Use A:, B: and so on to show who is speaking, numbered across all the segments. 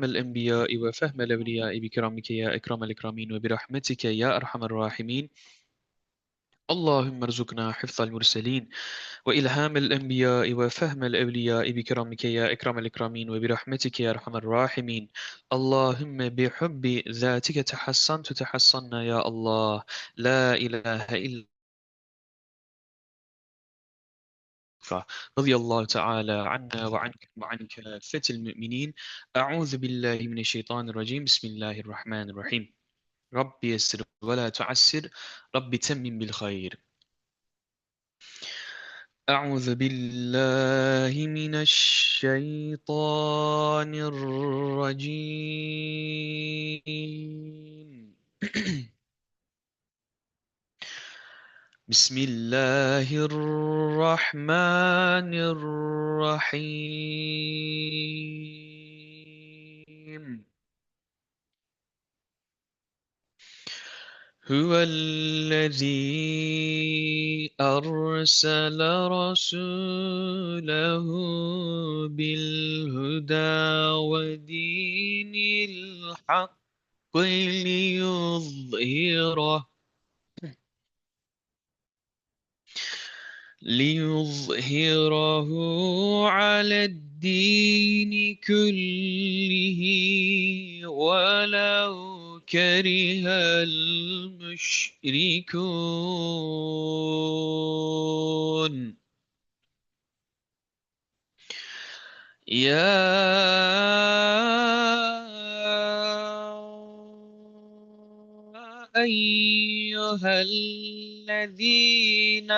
A: الأنبياء وفهم الأولياء بكرمك يا أكرم الأكرمين وبرحمتك يا أرحم الراحمين. اللهم ارزقنا حفظ المرسلين وإلهام الأنبياء وفهم الأولياء بكرمك يا أكرم الأكرمين وبرحمتك يا أرحم الراحمين. اللهم بحب ذاتك تحصنت تحصنا يا الله. لا إله إلا الله. رضي الله تعالى عنا وعنك وعن كافة المؤمنين. أعوذ بالله من الشيطان الرجيم. بسم الله الرحمن الرحيم. رب يسر ولا تعسر. رب تمم بالخير. أعوذ بالله من الشيطان الرجيم. بسم الله الرحمن الرحيم. هو الذي أرسل رسوله بالهدى ودين الحق ليظهره على الدين كله ولو كره المشركون. يا أيها الذين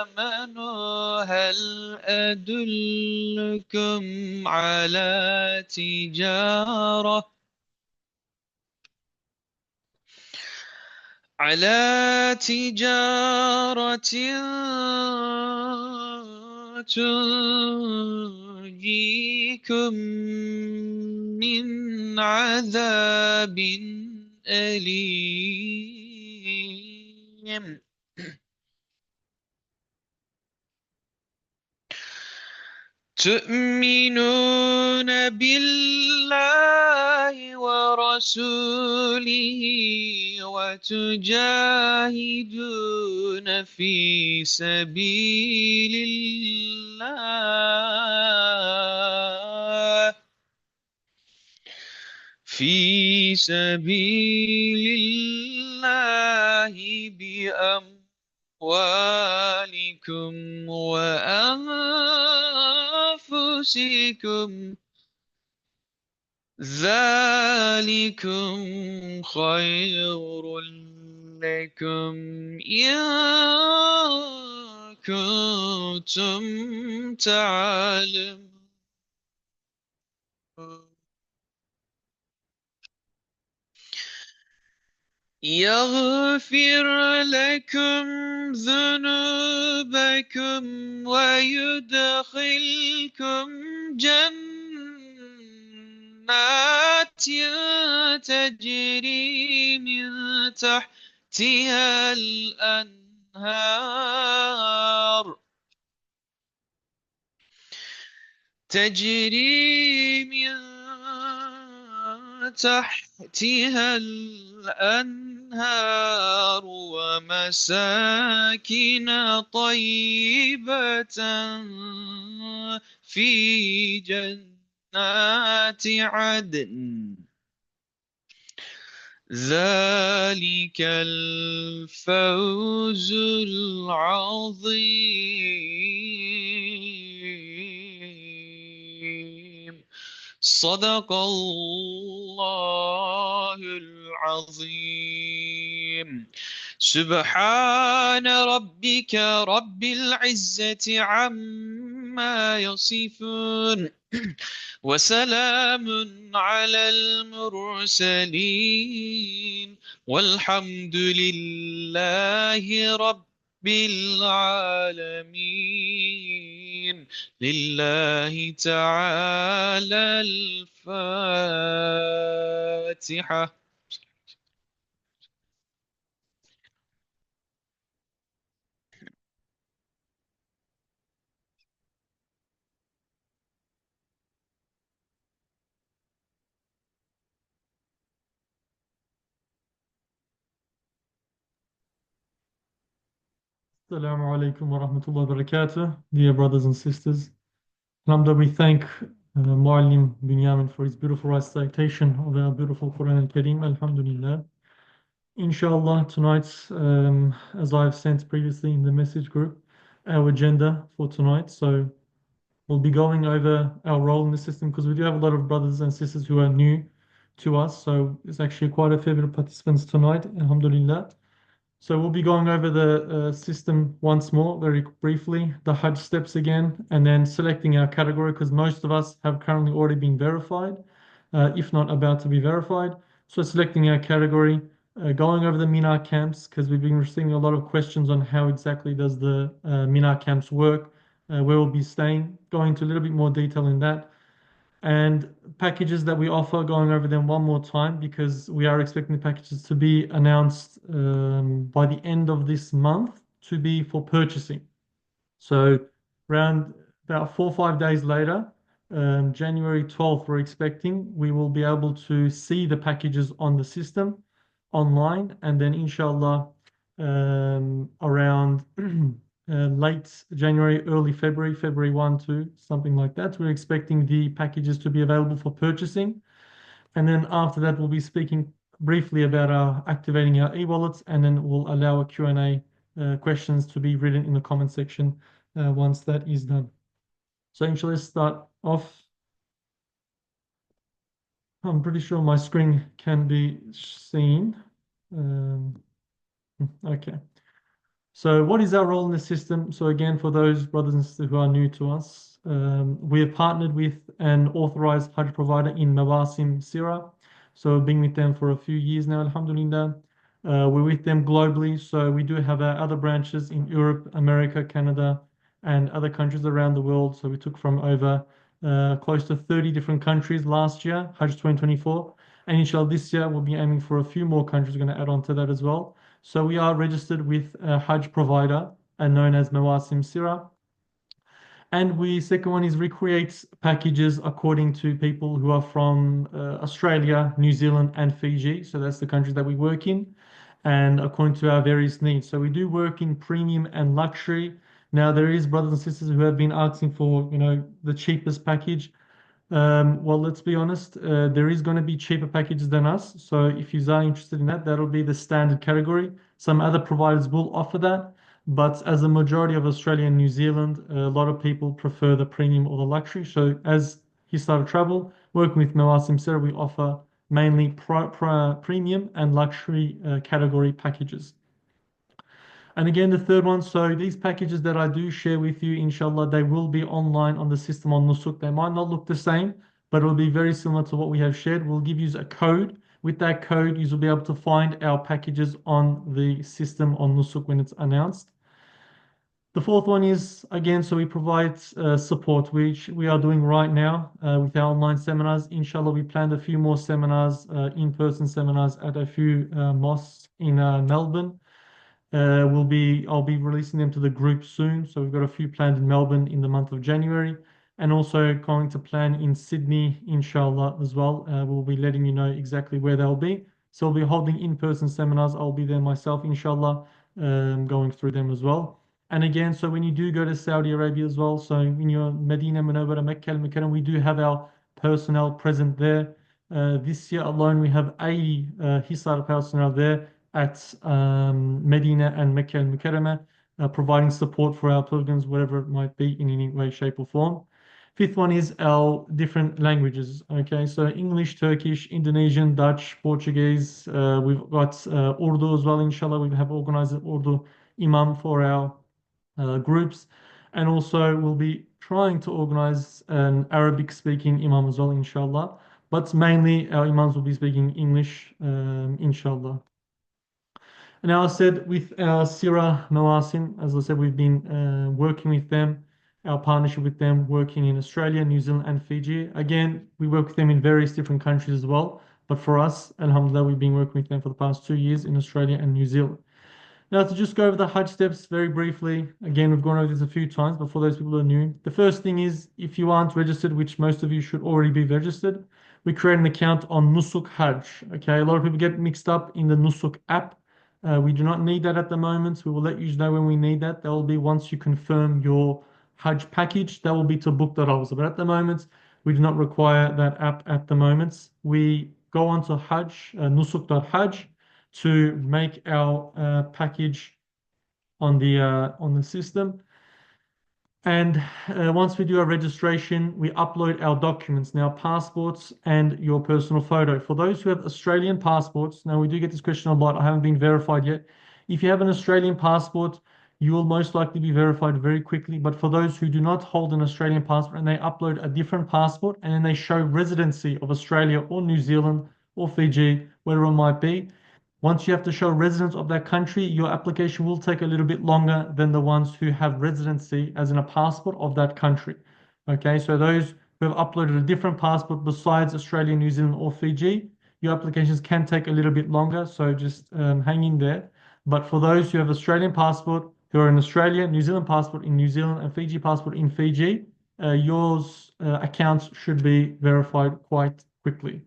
A: آمنوا هل أدلكم على تجارة تنجيكم من عذاب أليم. تؤمنون بالله ورسوله وتجاهدون في سبيل الله بأموالكم وأنفسكم. ذلكم خير لكم إن كنتم تعلمون. يغفر لكم ذنوبكم ويدخلكم جنات تجري من تحتها الأنهار تجري من تحتها الأنهار ومساكن طيبة في جنات عدن. ذلك الفوز العظيم. صدق الله العظيم. سبحان ربك رب العزة عما يصفون وسلام على المرسلين والحمد لله رب العالمين. لله تعالى الفاتحة.
B: Assalamu alaikum wa rahmatullahi wa barakatuh. Dear brothers and sisters, Alhamdulillah, we thank Muallim Binyamin for his beautiful recitation of our beautiful Quran al-Kareem. Alhamdulillah. Inshallah, tonight, as I have sent previously in the message group, our agenda for tonight. So we'll be going over our role in the system because we do have a lot of brothers and sisters who are new to us. So there's actually quite a fair bit of participants tonight. Alhamdulillah. So we'll be going over the system once more, very briefly, the Hajj steps again, and then selecting our category because most of us have currently already been verified, if not about to be verified. So selecting our category, going over the Mina camps because we've been receiving a lot of questions on how exactly does the Mina camps work, where we'll be staying, going into a little bit more detail in that and packages that we offer, going over them one more time because we are expecting the packages to be announced by the end of this month to be for purchasing. So around about 4 or 5 days later, January 12th, we're expecting we will be able to see the packages on the system online, and then inshallah around late January, early February, February 1, 2, something like that. We're expecting the packages to be available for purchasing. And then after that, we'll be speaking briefly about our activating our e-wallets, and then we'll allow a Q&A questions to be written in the comment section once that is done. So inshallah, let's start off. I'm pretty sure my screen can be seen. Um, okay. So what is our role in the system? So again, for those brothers and sisters who are new to us, we have partnered with an authorized Hajj provider in Mawasim Sira. So we've been with them for a few years now, Alhamdulillah. We're with them globally. So we do have our other branches in Europe, America, Canada, and other countries around the world. So we took from over close to 30 different countries last year, Hajj 2024. And inshallah, this year we'll be aiming for a few more countries. We're going to add on to that as well. So we are registered with a Hajj provider and known as Mawasim Sira. And we second one is recreate packages according to people who are from Australia, New Zealand, and Fiji. So that's the countries that we work in, and according to our various needs. So we do work in premium and luxury. Now there is brothers and sisters who have been asking for, the cheapest package. Well, let's be honest, there is going to be cheaper packages than us. So if you are interested in that, that'll be the standard category. Some other providers will offer that, but as a majority of Australia and New Zealand, a lot of people prefer the premium or the luxury. So as Hisar Travel, working with Mawasim Sera, we offer mainly premium and luxury category packages. And again, the third one, so these packages that I do share with you, inshallah, they will be online on the system on Nusuk. They might not look the same, but it will be very similar to what we have shared. We'll give you a code. With that code, you will be able to find our packages on the system on Nusuk when it's announced. The fourth one is, again, so we provide support, which we are doing right now with our online seminars. Inshallah, we planned a few more seminars, in-person seminars at a few mosques in Melbourne. I'll be releasing them to the group soon. So we've got a few planned in Melbourne in the month of January, and also going to plan in Sydney, inshallah, as well. We'll be letting you know exactly where they'll be. So we'll be holding in-person seminars. I'll be there myself, inshallah, going through them as well. And again, so when you do go to Saudi Arabia as well, so in your Medina, Munawwara, Mecca, Al-Mukarram, we do have our personnel present there. This year alone, we have 80 Hisar personnel there at Medina and Mecca and Mukarramah, providing support for our pilgrims, whatever it might be in any way, shape, or form. Fifth one is our different languages. Okay, so English, Turkish, Indonesian, Dutch, Portuguese. We've got Urdu as well, inshallah. We have organized an Urdu imam for our groups. And also, we'll be trying to organize an Arabic speaking imam as well, inshallah. But mainly, our imams will be speaking English, inshallah. Now, I said with our Sira Mawasim, as I said, we've been working with them, our partnership with them, working in Australia, New Zealand, and Fiji. Again, we work with them in various different countries as well. But for us, Alhamdulillah, we've been working with them for the past 2 years in Australia and New Zealand. Now, to just go over the Hajj steps very briefly, again, we've gone over this a few times, but for those people who are new, the first thing is if you aren't registered, which most of you should already be registered, we create an account on Nusuk Hajj. Okay, a lot of people get mixed up in the Nusuk app. We do not need that at the moment. We will let you know when we need that. That will be once you confirm your Hajj package. That will be to book the Rawza. But at the moment, we do not require that app at the moment. We go on to Hajj, nusuk.hajj, to make our package on the system. And once we do our registration, we upload our documents, now passports and your personal photo. For those who have Australian passports, now we do get this question a lot, I haven't been verified yet. If you have an Australian passport, you will most likely be verified very quickly. But for those who do not hold an Australian passport and they upload a different passport and then they show residency of Australia or New Zealand or Fiji, wherever it might be, once you have to show residence of that country, your application will take a little bit longer than the ones who have residency as in a passport of that country. Okay, so those who have uploaded a different passport besides Australia, New Zealand, or Fiji, your applications can take a little bit longer. So just hang in there. But for those who have Australian passport, who are in Australia, New Zealand passport in New Zealand, and Fiji passport in Fiji, yours accounts should be verified quite quickly.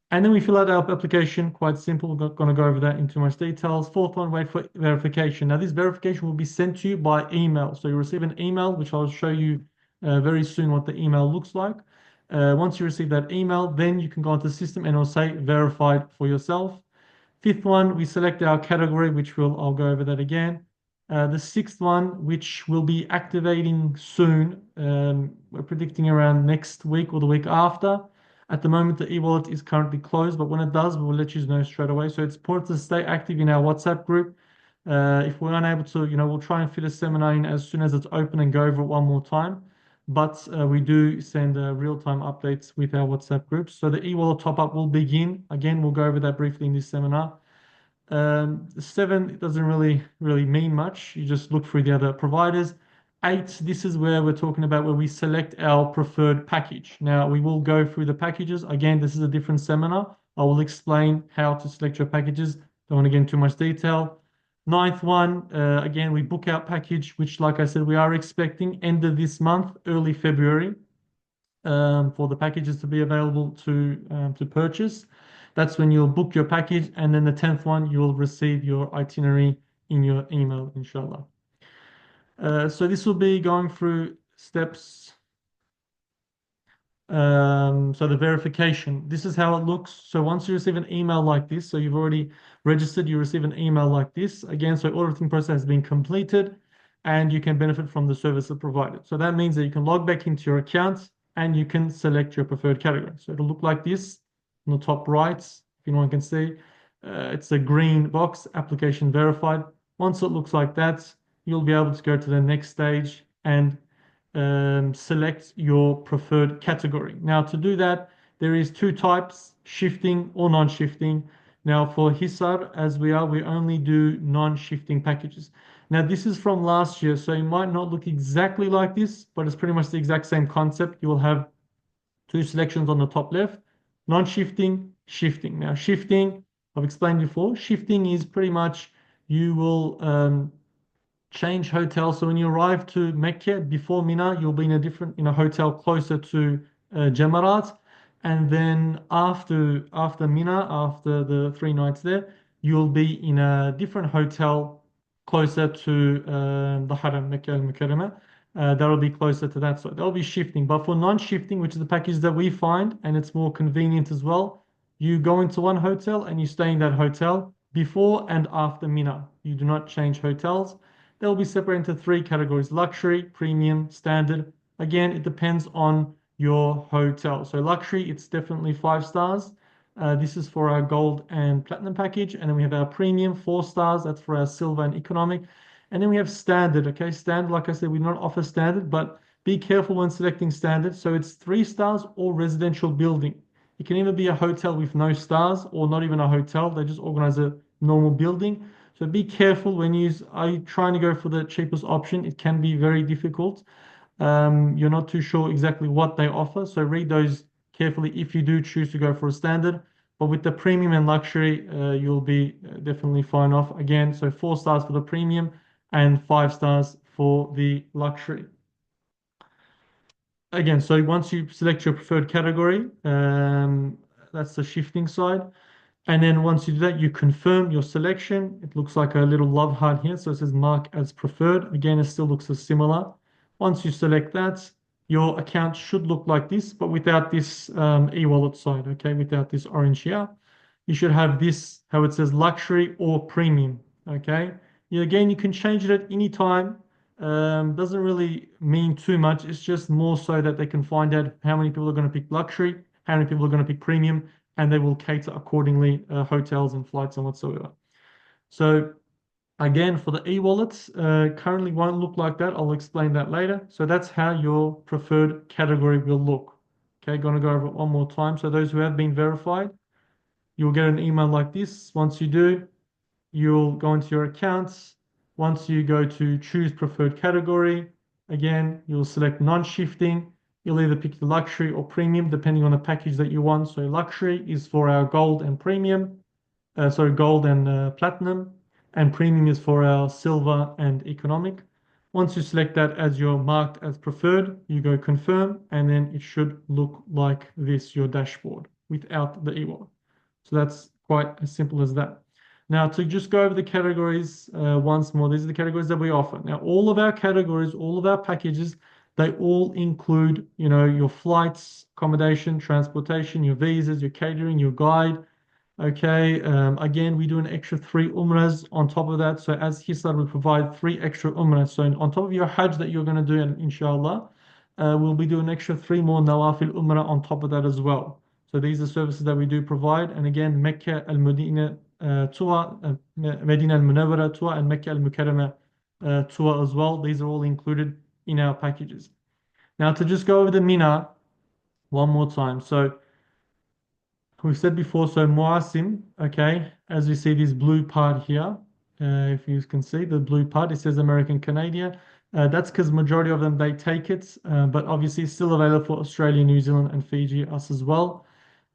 B: And then we fill out our application, quite simple. We're not going to go over that in too much details. Fourth one, wait for verification. Now, this verification will be sent to you by email. So you receive an email, which I'll show you very soon what the email looks like. Once you receive that email, then you can go into the system and it'll say verified for yourself. Fifth one, we select our category, which I'll go over that again. The sixth one, which will be activating soon, we're predicting around next week or the week after. At the moment, the e-wallet is currently closed, but when it does, we will let you know straight away. So it's important to stay active in our WhatsApp group. If we're unable to, we'll try and fit a seminar in as soon as it's open and go over it one more time. But we do send real-time updates with our WhatsApp groups. So the e-wallet top-up will begin. Again, we'll go over that briefly in this seminar. Seven, it doesn't really mean much. You just look through the other providers. Eight, this is where we're talking about where we select our preferred package. Now, we will go through the packages. Again, this is a different seminar. I will explain how to select your packages. Don't want to get into too much detail. Ninth one, again, we book our package, which, like I said, we are expecting end of this month, early February, for the packages to be available to purchase. That's when you'll book your package, and then the 10th one, you'll receive your itinerary in your email, inshallah. So this will be going through steps. So the verification, this is how it looks. So once you receive an email like this, so you've already registered, you receive an email like this. Again, so auditing process has been completed and you can benefit from the services provided. So that means that you can log back into your account and you can select your preferred category. So it'll look like this on the top right, if anyone can see. It's a green box, application verified. Once it looks like that, you'll be able to go to the next stage and select your preferred category. Now, to do that, there is two types, shifting or non-shifting. Now, for Hisar, as we only do non-shifting packages. Now, this is from last year, so it might not look exactly like this, but it's pretty much the exact same concept. You will have two selections on the top left, non-shifting, shifting. Now, shifting, I've explained before, shifting is pretty much you will change hotel. So when you arrive to Mecca before Mina, you'll be in a hotel closer to Jamarat, and then after Mina, after the 3 nights there, you'll be in a different hotel closer to the Haram, Mecca al-Mukarramah. That'll be closer to that. So that'll be shifting. But for non-shifting, which is the package that we find, and it's more convenient as well, you go into one hotel and you stay in that hotel before and after Mina. You do not change hotels. They'll be separated into three categories: luxury, premium, standard. Again, it depends on your hotel. So luxury, it's definitely 5 stars. This is for our gold and platinum package. And then we have our premium, 4 stars. That's for our silver and economic. And then we have standard. Okay, standard, like I said, we do not offer standard, but be careful when selecting standard. So it's 3 stars or residential building. It can either be a hotel with no stars or not even a hotel. They just organize a normal building. So be careful when are you trying to go for the cheapest option? It can be very difficult. You're not too sure exactly what they offer. So read those carefully if you do choose to go for a standard. But with the premium and luxury, you'll be definitely fine off. Again, so 4 stars for the premium and 5 stars for the luxury. Again, so once you select your preferred category, that's the shifting side. And then once you do that, you confirm your selection. It looks like a little love heart here. So it says mark as preferred. Again, it still looks as similar. Once you select that, your account should look like this, but without this e-wallet side, okay, without this orange here. You should have this, how it says luxury or premium, okay? Again, you can change it at any time. Doesn't really mean too much. It's just more so that they can find out how many people are going to pick luxury, how many people are going to pick premium, and they will cater accordingly, hotels and flights and whatsoever. So again, for the e-wallets, currently won't look like that. I'll explain that later. So that's how your preferred category will look. Okay, going to go over it one more time. So those who have been verified, you'll get an email like this. Once you do, you'll go into your accounts. Once you go to choose preferred category, again, you'll select non-shifting. You'll either pick the luxury or premium depending on the package that you want. So luxury is for our gold and premium, sorry, gold and platinum, and premium is for our silver and economic. Once you select that as your marked as preferred, you go confirm, and then it should look like this, your dashboard, without the e-wallet. So that's quite as simple as that. Now, to just go over the categories once more, these are the categories that we offer. Now, all of our categories, all of our packages, they all include, your flights, accommodation, transportation, your visas, your catering, your guide. Okay, again, we do an extra 3 umrahs on top of that. So as Hisar, we provide 3 extra umrahs. So on top of your Hajj that you're going to do, inshallah, we'll be doing an extra 3 more Nawafil Umrah on top of that as well. So these are services that we do provide. And again, Mecca al-Medina tour, Medina al-Munawwara tour, and Mecca al-Mukarramah tour as well. These are all included in our packages. Now to just go over the Mina one more time. So we've said before, so Muasim, okay, as you see this blue part here, if you can see the blue part, it says American Canadian. That's because majority of them, they take it, but obviously it's still available for Australia, New Zealand, and Fiji, us as well.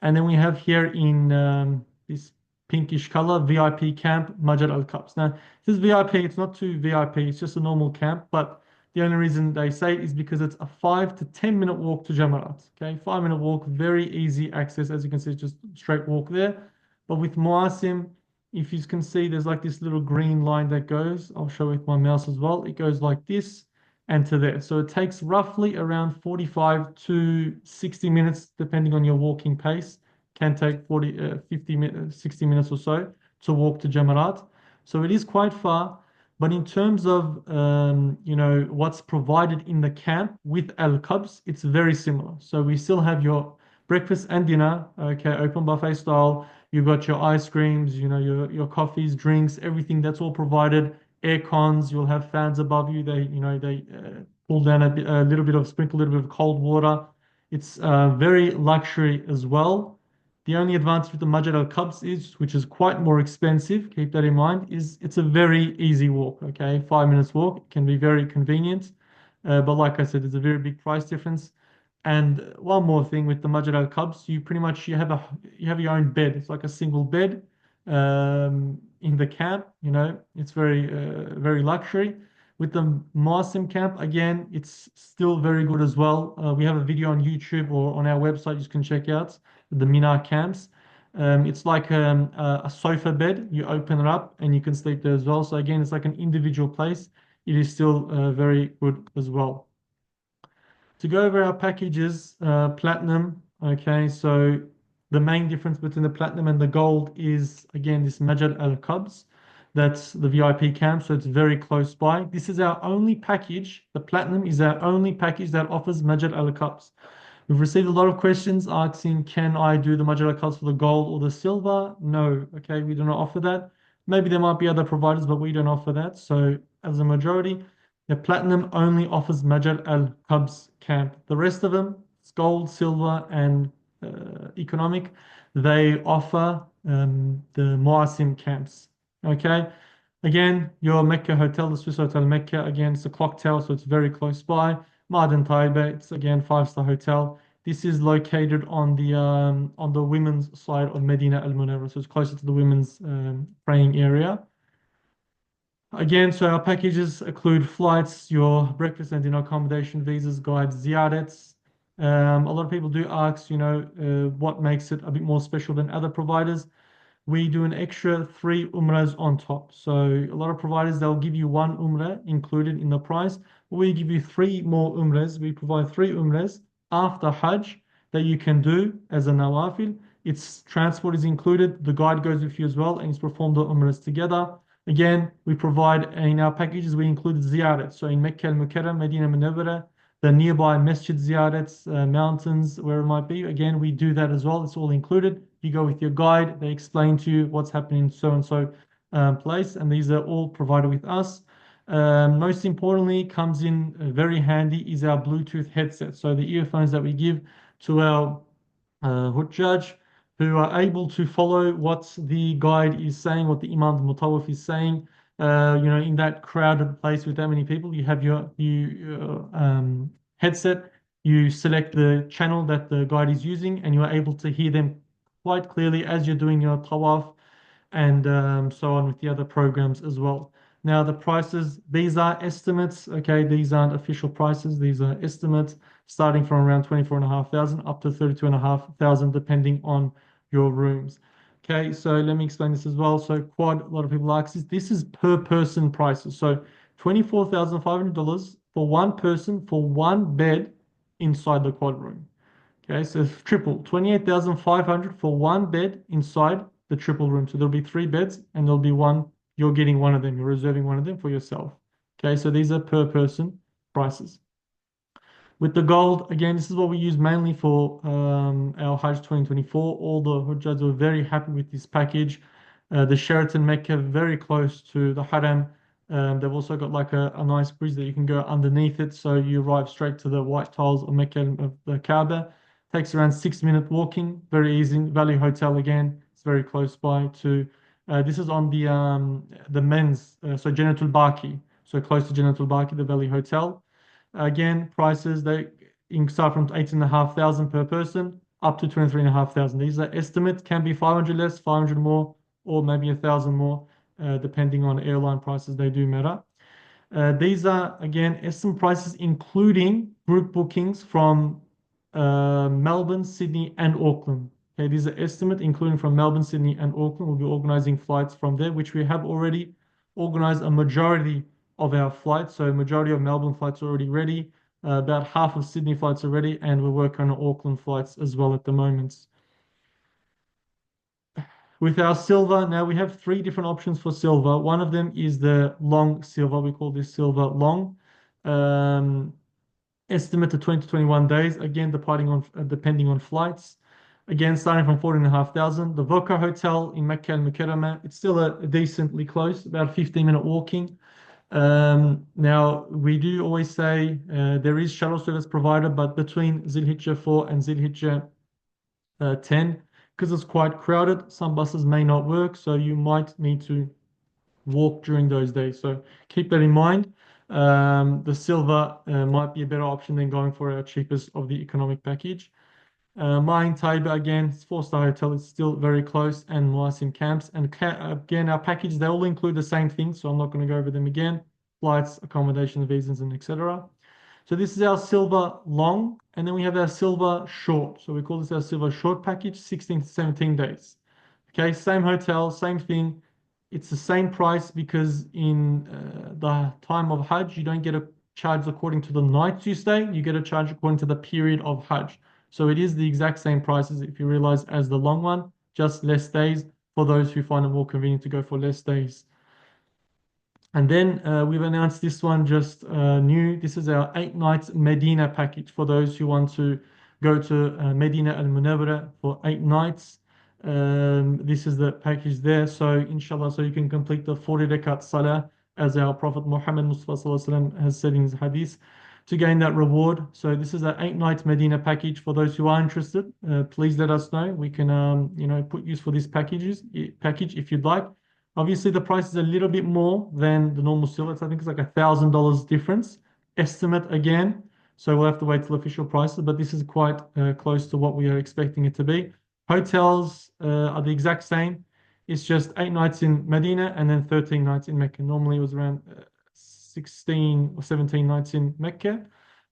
B: And then we have here in this pinkish color, VIP camp, Majid Al Cups. Now, this is VIP, it's not too VIP, it's just a normal camp, but the only reason they say it is because it's a 5 to 10 minute walk to Jamarat. Okay, 5 minute walk, very easy access. As you can see, it's just straight walk there. But with Muasim, if you can see, there's like this little green line that goes. I'll show with my mouse as well. It goes like this and to there. So it takes roughly around 45 to 60 minutes, depending on your walking pace. Can take 40, 50 minutes, 60 minutes or so to walk to Jamarat. So it is quite far. But in terms of what's provided in the camp with Al Qabs, it's very similar. So we still have your breakfast and dinner, okay, open buffet style. You've got your ice creams, your coffees, drinks, everything that's all provided. Air cons, you'll have fans above you. They pull down a little bit of sprinkle, a little bit of cold water. It's very luxury as well. The only advantage with the Majid Al Cubs is, which is quite more expensive, keep that in mind, is it's a very easy walk, okay? 5 minutes walk, it can be very convenient. But like I said, there's a very big price difference. And one more thing with the Majid Al Cubs, you pretty much you have your own bed. It's like a single bed in the camp, it's very luxury. With the Masim camp, again, it's still very good as well. We have a video on YouTube or on our website you can check out the Mina camps. It's like a sofa bed. You open it up and you can sleep there as well. So again, it's like an individual place. It is still very good as well. To go over our packages, platinum. Okay, so the main difference between the platinum and the gold is again this Majid Al Qabs. That's the VIP camp, so it's very close by. This is our only package. The platinum is our only package that offers Majid Al Qabs. We've received a lot of questions asking, can I do the Majid Al Qabs for the gold or the silver? No, okay, we do not offer that. Maybe there might be other providers, but we don't offer that. So as a majority, the platinum only offers Majid Al Qabs camp. The rest of them, it's gold, silver, and economic. They offer the Muasim camps. Okay. Again, your Mecca hotel, the Swiss Hotel Mecca, again, it's a clock tower, so it's very close by. Marden Taiba, it's again 5-star hotel. This is located on the women's side of Medina Al Munawwara, so it's closer to the women's praying area. Again, so our packages include flights, your breakfast and dinner accommodation, visas, guides, ziyarats. A lot of people do ask, what makes it a bit more special than other providers. we do an extra three umrahs on top. So a lot of providers, they'll give you one umrah included in the price. We give you three more umrahs. We provide three umrahs after Hajj that you can do as a nawafil. Its transport is included. The guide goes with you as well, and it's performed the umrahs together. Again, we provide in our packages, we include ziyarat. So in Mecca al-Mukarram, Medina Munawwara, the nearby masjid ziyarats, mountains, where it might be. Again, we do that as well. It's all included. You go with your guide. They explain to you what's happening in so and so place, and these are all provided with us. Most importantly, comes in very handy is our Bluetooth headset. So the earphones that we give to our Hujjaj who are able to follow what the guide is saying, what the Imam Mutawaf is saying. In that crowded place with that many people, you have your headset. You select the channel that the guide is using, and you are able to hear them quite clearly as you're doing your tawaf and so on with the other programs as well. Now, the prices, these are estimates, okay? These aren't official prices, these are estimates starting from around 24,500 up to 32,500, depending on your rooms. Okay, so let me explain this as well. So, quad, a lot of people like this. This is per person prices. So, $24,500 for one person for one bed inside the quad room. Okay, so triple, 28,500 for one bed inside the triple room. So there'll be three beds and there'll be one, you're getting one of them, you're reserving one of them for yourself. Okay, so these are per person prices. With the gold, again, this is what we use mainly for our Hajj 2024. All the Hujjahs were very happy with this package. The Sheraton Mecca, very close to the Haram. They've also got like a nice bridge that you can go underneath it. So you arrive straight to the white tiles of Mecca of the Kaaba. Takes around 6 minute walking, very easy. Valley Hotel again, it's very close by to. This is on the men's, so Jannatul Baqi, so close to Jannatul Baqi, the Valley Hotel. Again, prices they start from 8,500 per person up to 23,500. These are estimates, can be 500 less, 500 more, or maybe 1,000 more, depending on airline prices. They do matter. These are again estimate prices, including group bookings from Melbourne, Sydney, and Auckland. Okay, these are estimate, including from Melbourne, Sydney, and Auckland. We'll be organizing flights from there, which we have already organized a majority of our flights. So, majority of Melbourne flights are already ready. About half of Sydney flights are ready, and we're working on Auckland flights as well at the moment. With our silver, now we have three different options for silver. One of them is the long silver. We call this silver long. Um, Estimate to 20 to 21 days, again, depending on flights. Again, starting from 14,500. The Voca Hotel in Mecca al-Mukarramah, it's still a decently close, about a 15-minute walking. Now, we do always say there is shuttle service provided, but between Zilhijjah 4 and Zilhijjah 10, because it's quite crowded, some buses may not work, so you might need to walk during those days. So keep that in mind. The silver might be a better option than going for our cheapest of the economic package. Mine Taiba again, it's four-star hotel. It's still very close, and Muasim camps. And again, our package they all include the same things, so I'm not going to go over them again. Flights, accommodation, visas, and etc. So this is our silver long, and then we have our silver short. So we call this our silver short package, 16 to 17 days. Okay, same hotel, same thing. It's the same price because in the time of Hajj, you don't get a charge according to the nights you stay. You get a charge according to the period of Hajj. So it is the exact same prices if you realize as the long one, just less days for those who find it more convenient to go for less days. And then we've announced this one just new. This is our 8 nights Medina package for those who want to go to Medina Al Munawwara for 8 nights. This is the package there. So inshallah, so you can complete the 40 rakat salah as our Prophet Muhammad Mustafa Sallallahu Alaihi Wasallam has said in his hadith to gain that reward. So this is an 8 nights Medina package for those who are interested. Please let us know. We can put use for this package if you'd like. Obviously, the price is a little bit more than the normal silver. I think it's like $1,000 difference. Estimate again. So we'll have to wait till official prices, but this is quite close to what we are expecting it to be. Hotels are the exact same. It's just 8 nights in Medina and then 13 nights in Mecca. Normally it was around 16 or 17 nights in Mecca.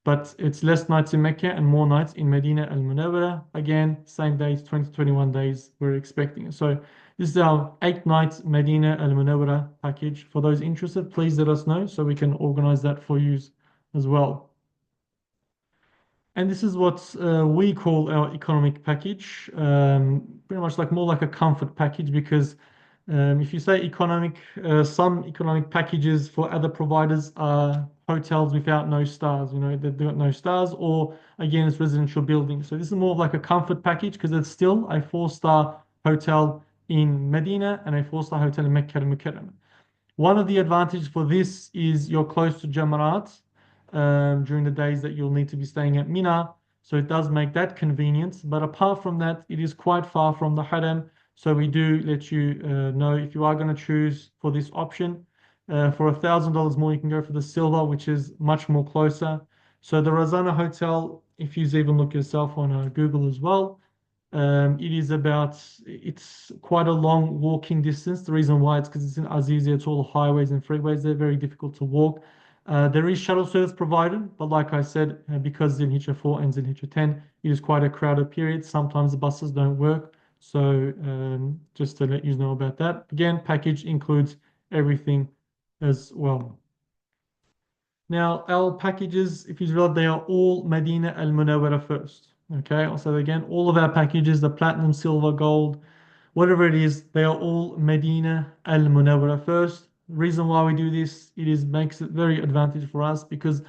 B: but it's less nights in Mecca and more nights in Medina Al Munawwara. Again, same days, 20 to 21 days we're expecting. So this is our 8 nights Medina Al Munawwara package. For those interested, please let us know so we can organize that for you as well. And this is what we call our economic package, pretty much like more like a comfort package because if you say economic, some economic packages for other providers are hotels without no stars, they've got no stars, or again, it's residential buildings. So this is more of like a comfort package because it's still a four-star hotel in Medina and a four-star hotel in Mecca al-Mukarramah. One of the advantages for this is you're close to Jamarat during the days that you'll need to be staying at Mina. So it does make that convenient. But apart from that, it is quite far from the Haram. So we do let you know if you are going to choose for this option. For $1,000 more, you can go for the silver, which is much more closer. So the Razana Hotel, if you even look yourself on Google as well, it's quite a long walking distance. The reason why it's because it's in Azizia, it's all highways and freeways. They're very difficult to walk. There is shuttle service provided, but like I said, because Zulhijjah 4 and Zulhijjah 10, it is quite a crowded period. Sometimes the buses don't work. So just to let you know about that. Again, package includes everything as well. Now, our packages, if you realize, they are all Medina Al Munawwara first. Okay, so again, all of our packages, the platinum, silver, gold, whatever it is, they are all Medina Al Munawwara first. The reason why we do this, makes it very advantage for us because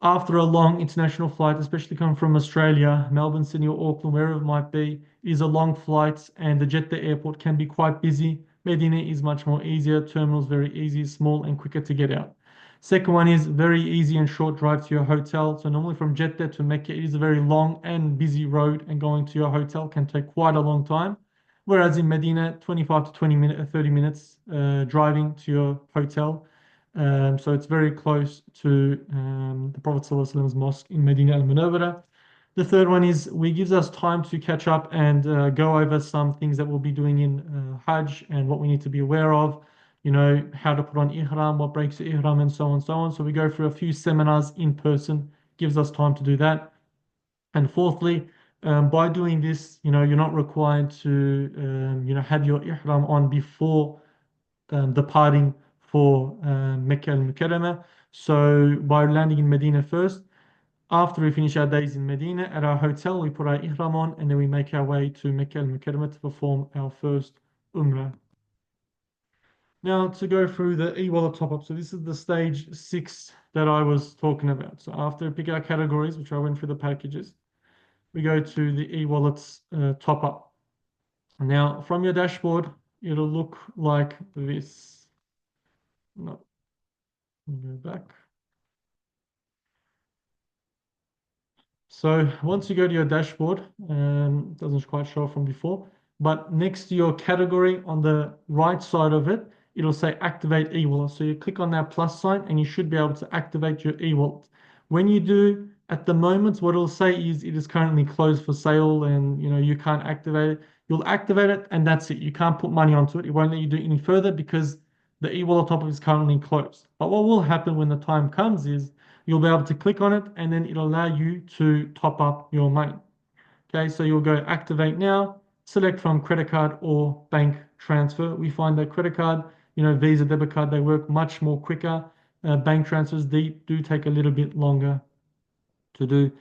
B: after a long international flight, especially coming from Australia, Melbourne, Sydney, or Auckland, wherever it might be, it is a long flight and the Jeddah airport can be quite busy. Medina is much more easier, terminals very easy, small, and quicker to get out. Second one is very easy and short drive to your hotel. So normally from Jeddah to Mecca, it is a very long and busy road, and going to your hotel can take quite a long time. Whereas in Medina, 25 to 20 minutes, 30 minutes driving to your hotel. So it's very close to the Prophet ﷺ's mosque in Medina al Munawwara. The third one is we gives us time to catch up and go over some things that we'll be doing in Hajj and what we need to be aware of, how to put on ihram, what breaks the ihram, and so on, so on. So we go through a few seminars in person, gives us time to do that. And fourthly, by doing this, you're not required to, have your ihram on before departing for Mecca al-Mukarramah. So by landing in Medina first, after we finish our days in Medina at our hotel, we put our ihram on and then we make our way to Mecca al-Mukarramah to perform our first Umrah. Now to go through the e-wallet top-up. So this is the stage 6 that I was talking about. So after we pick our categories, which I went through the packages, we go to the e-wallets top-up. Now from your dashboard, it'll look like this. No, go back. So once you go to your dashboard, it doesn't quite show from before, but next to your category on the right side of it, it'll say activate e-wallet. So you click on that plus sign and you should be able to activate your e-wallet. When you do, at the moment, what it'll say is it is currently closed for sale and you can't activate it. You'll activate it and that's it. You can't put money onto it. It won't let you do any further because the e-wallet top-up is currently closed. But what will happen when the time comes is you'll be able to click on it and then it'll allow you to top up your money. Okay, so you'll go activate now, select from credit card or bank transfer. We find that credit card, Visa, debit card, they work much more quicker. Bank transfers, they do take a little bit longer to do.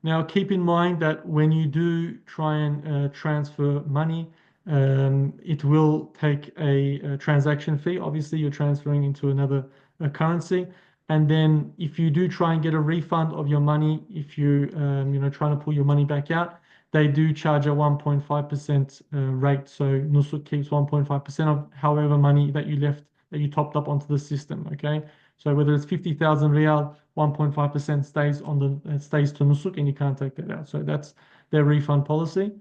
B: Now, keep in mind that when you do try and transfer money, it will take a transaction fee. Obviously, you're transferring into another currency. And then if you do try and get a refund of your money, if you trying to pull your money back out, they do charge a 1.5% rate. So Nusuk keeps 1.5% of however money that you left, that you topped up onto the system. Okay. So whether it's 50,000 Riyal, 1.5% stays to Nusuk and you can't take that out. So that's their refund policy.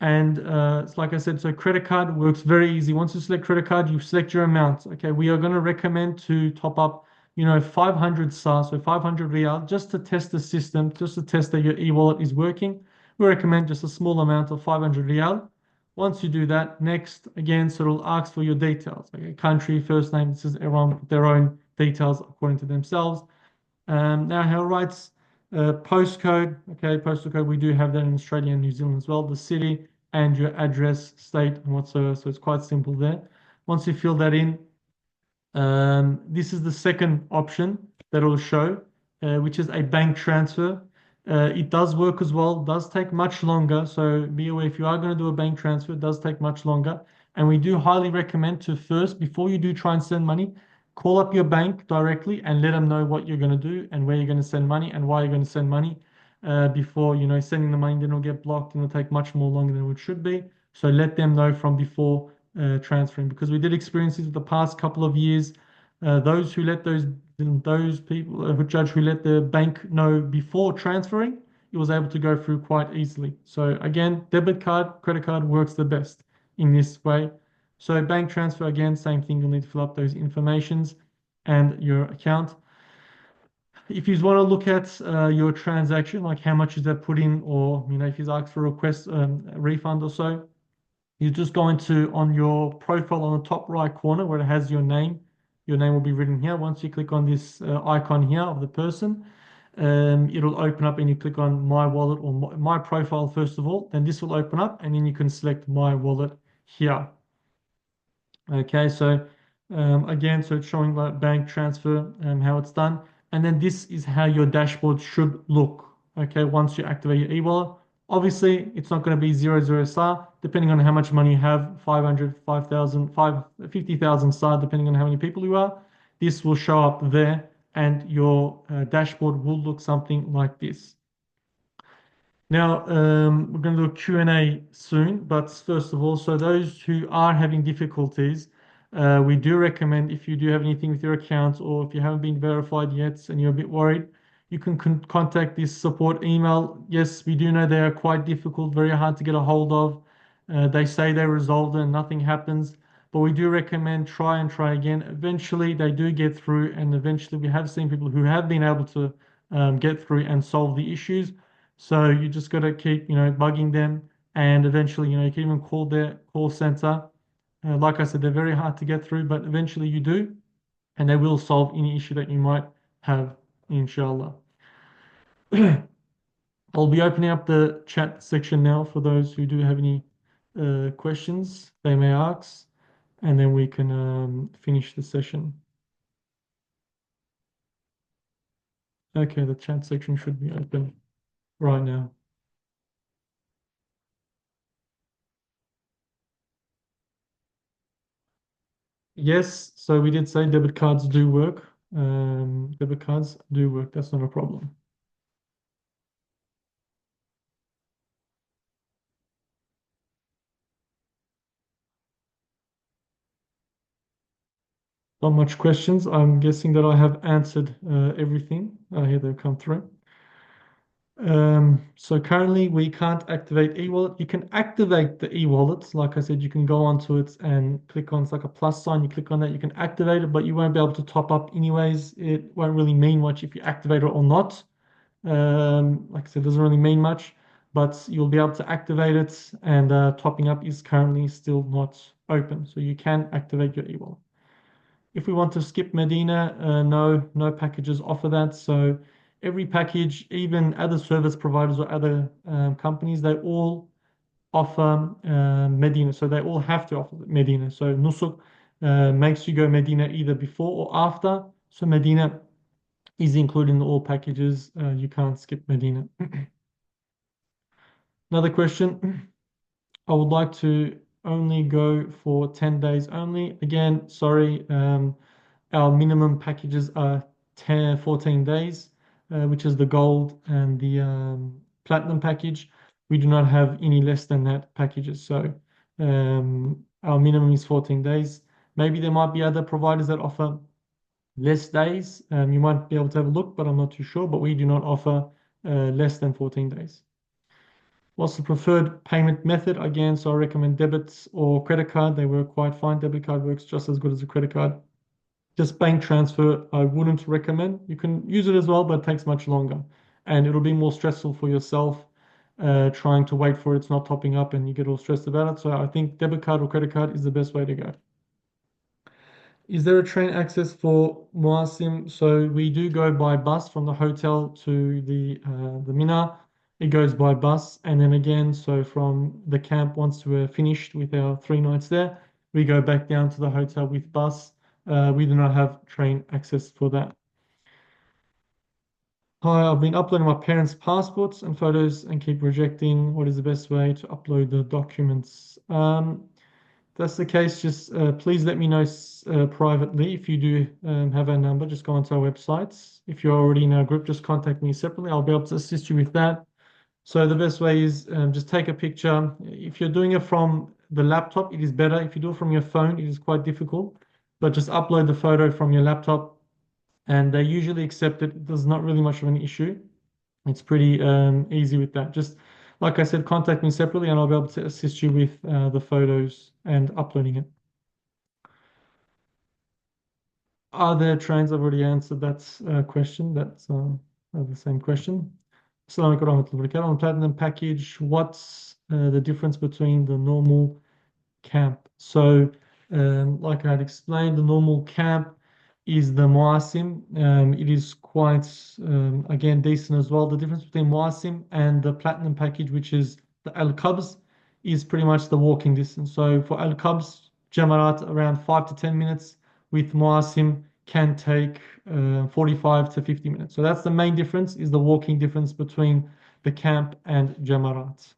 B: And it's like I said, so credit card works very easy. Once you select credit card, you select your amount. Okay, we are going to recommend to top up, 500 SAR, so 500 Riyal, just to test the system, just to test that your e-wallet is working. We recommend just a small amount of 500 Riyal. Once you do that, next, again, so it'll ask for your details. Okay, country, first name, this is everyone with their own details according to themselves. Now, how it writes Postcode, okay, postal code, we do have that in Australia and New Zealand as well. The city and your address, state, and whatsoever. So it's quite simple there. Once you fill that in, this is the second option that will show, which is a bank transfer. It does work as well, does take much longer. So be aware if you are going to do a bank transfer, it does take much longer. And we do highly recommend to first, before you do try and send money, call up your bank directly and let them know what you're going to do and where you're going to send money and why you're going to send money. Before, sending the money, then it'll get blocked and it'll take much more longer than it should be. So let them know from before transferring, because we did experience this the past couple of years. Those who let those people who judge who let the bank know before transferring, it was able to go through quite easily. So again, debit card, credit card works the best in this way. So bank transfer, again, same thing. You'll need to fill up those informations and your account. If you want to look at your transaction, like how much is that put in, or if he's asked for a request, a refund or so, you just go into on your profile on the top right corner where it has your name. Your name will be written here. Once you click on this icon here of the person, it'll open up and you click on my wallet or my profile first of all. Then this will open up and then you can select my wallet here. Okay, so again, so it's showing like bank transfer and how it's done. And then this is how your dashboard should look. Okay, once you activate your e-wallet. Obviously, it's not going to be 00 SAR, depending on how much money you have, 500, 5,000, 50,000 SAR, depending on how many people you are. This will show up there and your dashboard will look something like this. Now, we're going to do a Q&A soon, but first of all, so those who are having difficulties, we do recommend if you do have anything with your account or if you haven't been verified yet and you're a bit worried, you can contact this support email. Yes, we do know they are quite difficult, very hard to get a hold of. They say they resolved it and nothing happens, but we do recommend try and try again. Eventually, they do get through, and eventually, we have seen people who have been able to get through and solve the issues. So you just got to keep, bugging them, and eventually, you can even call their call center. Like I said, they're very hard to get through, but eventually you do, and they will solve any issue that you might have, inshallah. I'll be opening up the chat section now for those who do have any questions they may ask, and then we can finish the session. Okay, the chat section should be open right now. Yes, so we did say debit cards do work. Debit cards do work. That's not a problem. Not much questions. I'm guessing that I have answered everything. Here they've come through. So currently we can't activate e-wallet. You can activate the e-wallet. Like I said, you can go onto it and click on, it's like a plus sign. You click on that, you can activate it, but you won't be able to top up anyways. It won't really mean much if you activate it or not. Like I said, it doesn't really mean much, but you'll be able to activate it, and topping up is currently still not open. So you can activate your e-wallet. If we want to skip Medina, no packages offer that. So every package, even other service providers or other companies, they all offer Medina. So they all have to offer Medina. So Nusuk makes you go Medina either before or after. So Medina is included in all packages. You can't skip Medina. Another question. I would like to only go for 10 days only. Again, sorry, our minimum packages are 14 days, which is the gold and the platinum package. We do not have any less than that packages. So our minimum is 14 days. Maybe there might be other providers that offer less days. You might be able to have a look, but I'm not too sure. But we do not offer less than 14 days. What's the preferred payment method? Again, so I recommend debits or credit card. They work quite fine. Debit card works just as good as a credit card. Just bank transfer, I wouldn't recommend. You can use it as well, but it takes much longer. And it'll be more stressful for yourself trying to wait for it's not topping up and you get all stressed about it. So I think debit card or credit card is the best way to go. Is there a train access for Muasim? So we do go by bus from the hotel to the Mina. It goes by bus, and then again, so from the camp, once we're finished with our 3 nights there, we go back down to the hotel with bus. We do not have train access for that. Hi, I've been uploading my parents' passports and photos and keep rejecting. What is the best way to upload the documents? If that's the case, just please let me know privately. If you do have our number, just go onto our websites. If you're already in our group, just contact me separately. I'll be able to assist you with that. So the best way is just take a picture. If you're doing it from the laptop, it is better. If you do it from your phone, it is quite difficult. But just upload the photo from your laptop, and they usually accept it. There's not really much of an issue. It's pretty easy with that. Just like I said, contact me separately and I'll be able to assist you with the photos and uploading it. Are there trains? I've already answered that question. That's the same question. Assalamu alaikum warahmatullahi wabarakatuh. On the platinum package, what's the difference between the normal camp? So, like I had explained, the normal camp is the Muasim. It is quite, again, decent as well. The difference between Muasim and the Platinum package, which is the Al Qabs, is pretty much the walking distance. So for Al Qabs, Jamarat around 5 to 10 minutes, with Muasim can take 45 to 50 minutes. So that's the main difference, is the walking difference between the camp and Jamarat.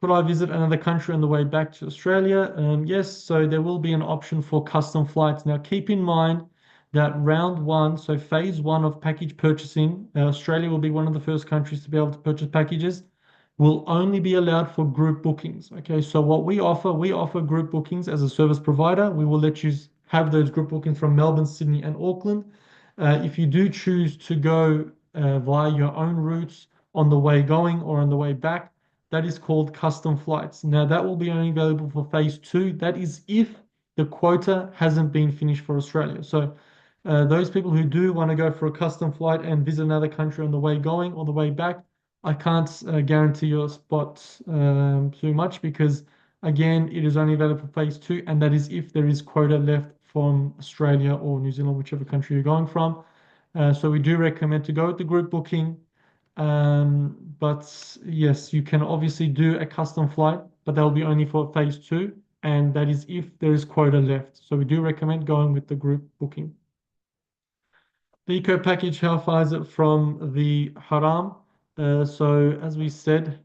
B: Could I visit another country on the way back to Australia? Yes, so there will be an option for custom flights. Now, keep in mind that round one, so phase one of package purchasing, Australia will be one of the first countries to be able to purchase packages, will only be allowed for group bookings. Okay, so what we offer group bookings as a service provider. We will let you have those group bookings from Melbourne, Sydney, and Auckland. If you do choose to go via your own routes on the way going or on the way back, that is called custom flights. Now, that will be only available for phase two. That is if the quota hasn't been finished for Australia. So, those people who do want to go for a custom flight and visit another country on the way going or the way back, I can't guarantee your spot too much because, again, it is only available for phase two, and that is if there is quota left from Australia or New Zealand, whichever country you're going from. So, we do recommend to go with the group booking. But yes, you can obviously do a custom flight, but that will be only for phase two, and that is if there is quota left. So we do recommend going with the group booking. The eco package, how far is it from the haram? So as we said,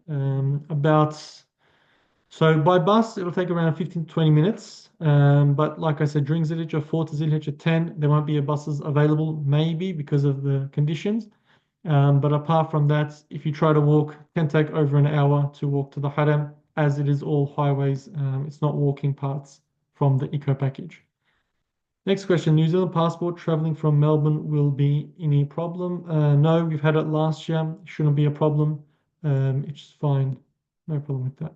B: so by bus it'll take around 15 to 20 minutes. But like I said, during Zilhijjah 4 to Zilhijjah 10, there won't be buses available, maybe because of the conditions. But apart from that, if you try to walk, it can take over an hour to walk to the Haram, as it is all highways. It's not walking parts from the eco package. Next question, New Zealand passport traveling from Melbourne will be any problem? No, we've had it last year. Shouldn't be a problem. It's fine. No problem with that.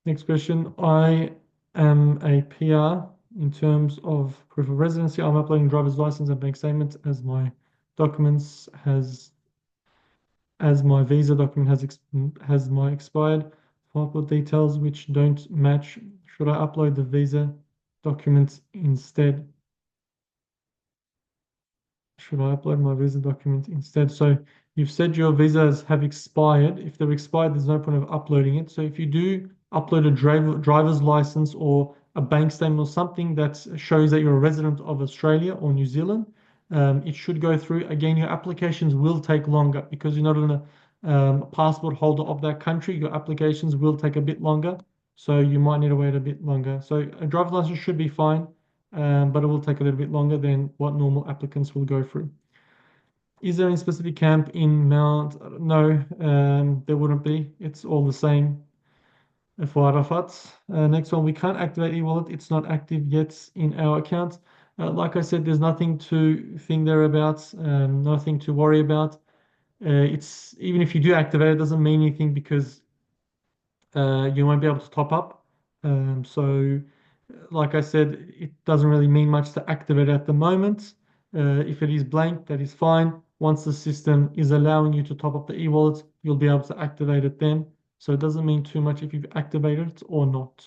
B: Next question, I am a PR in terms of proof of residency. I'm uploading driver's license and bank statement as my documents as my visa document has my expired passport details which don't match. Should I upload the visa documents instead? Should I upload my visa document instead? So you've said your visas have expired. If they're expired, there's no point of uploading it. So if you do upload a driver's license or a bank statement or something that shows that you're a resident of Australia or New Zealand, it should go through. Again, your applications will take longer because you're not a passport holder of that country. Your applications will take a bit longer. So you might need to wait a bit longer. So a driver's license should be fine, but it will take a little bit longer than what normal applicants will go through. Is there any specific camp in Mount? No, there wouldn't be. It's all the same for Arafat. Next one, we can't activate e-wallet. It's not active yet in our account. Like I said, there's nothing to think there about, nothing to worry about. It's even if you do activate it, doesn't mean anything because you won't be able to top up. So, like I said, it doesn't really mean much to activate at the moment. If it is blank, that is fine. Once the system is allowing you to top up the e-wallet, you'll be able to activate it then. So it doesn't mean too much if you've activated it or not.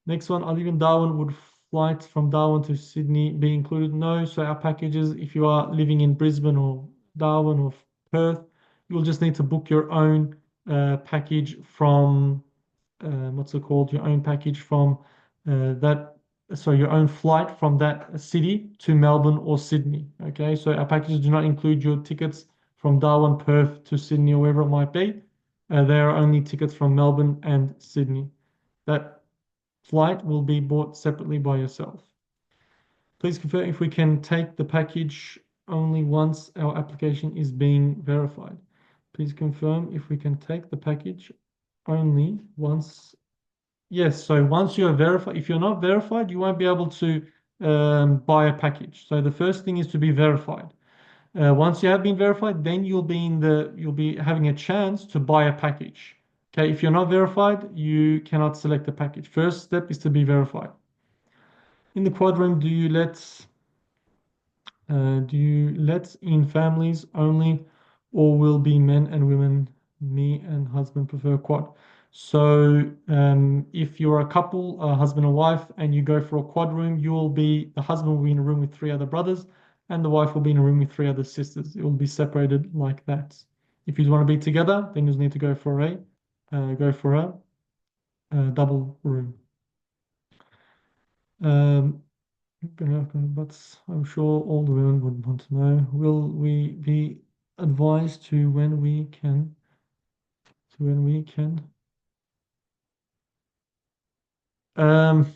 B: Next one, I live in Darwin. Would flights from Darwin to Sydney be included? No. So our packages, if you are living in Brisbane or Darwin or Perth, you'll just need to book your own package from what's it called? Your own package from that. So your own flight from that city to Melbourne or Sydney. Okay. So our packages do not include your tickets from Darwin, Perth to Sydney or wherever it might be. There are only tickets from Melbourne and Sydney. That flight will be bought separately by yourself. Please confirm if we can take the package only once our application is being verified. Please confirm if we can take the package only once. Yes, so once you're verified, if you're not verified, you won't be able to buy a package. So the first thing is to be verified. Once you have been verified, then you'll be having a chance to buy a package. Okay, if you're not verified, you cannot select a package. First step is to be verified. In the quad room, do you let in families only, or will be men and women? Me and husband prefer quad. So if you're a couple, a husband and wife, and you go for a quad room, the husband will be in a room with three other brothers, and the wife will be in a room with three other sisters. It will be separated like that. If you want to be together, then you need to go for a double room. Um, but I'm sure all the women would want to know, will we be advised to when we can? Um,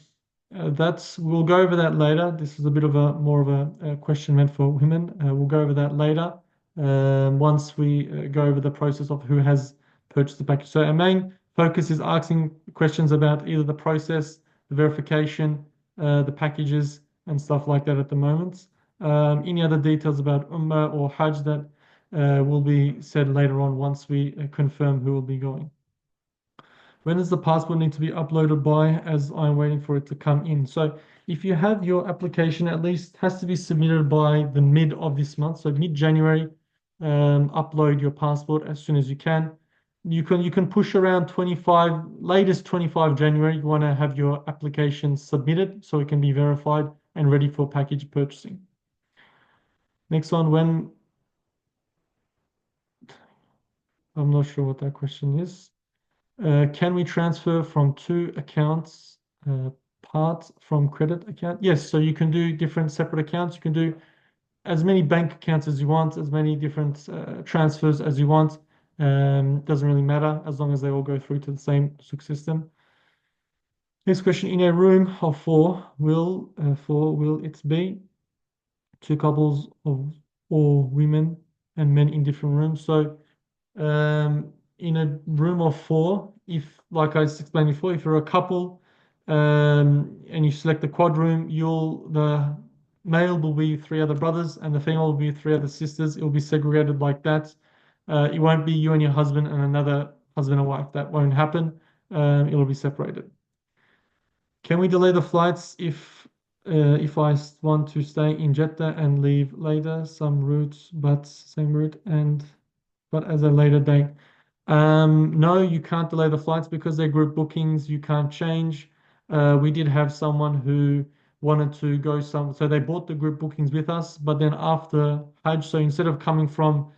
B: we'll go over that later. This is a bit of a more of a question meant for women. We'll go over that later once we go over the process of who has purchased the package. So our main focus is asking questions about either the process, the verification, the packages, and stuff like that at the moment. Any other details about Ummah or Hajj that will be said later on once we confirm who will be going. When does the passport need to be uploaded by, as I'm waiting for it to come in? So if you have your application, at least has to be submitted by the mid of this month, so mid-January, upload your passport as soon as you can. You can push around 25, latest 25 January, you want to have your application submitted so it can be verified and ready for package purchasing. Next one, I'm not sure what that question is. Can we transfer from two accounts, part from credit account? Yes, so you can do different separate accounts. You can do as many bank accounts as you want, as many different transfers as you want. Doesn't really matter as long as they all go through to the same system. Next question: in a room of four, will it be two couples of or women and men in different rooms? So in a room of four, if, like I explained before, if you're a couple and you select the quad room, the male will be three other brothers and the female will be three other sisters. It will be segregated like that. It won't be you and your husband and another husband and wife. That won't happen. It'll be separated. Can we delay the flights if I want to stay in Jeddah and leave later? Some routes, but same route and but as a later date. No, you can't delay the flights because they're group bookings. You can't change. We did have someone who wanted to go so they bought the group bookings with us, but then after Hajj, so instead of coming from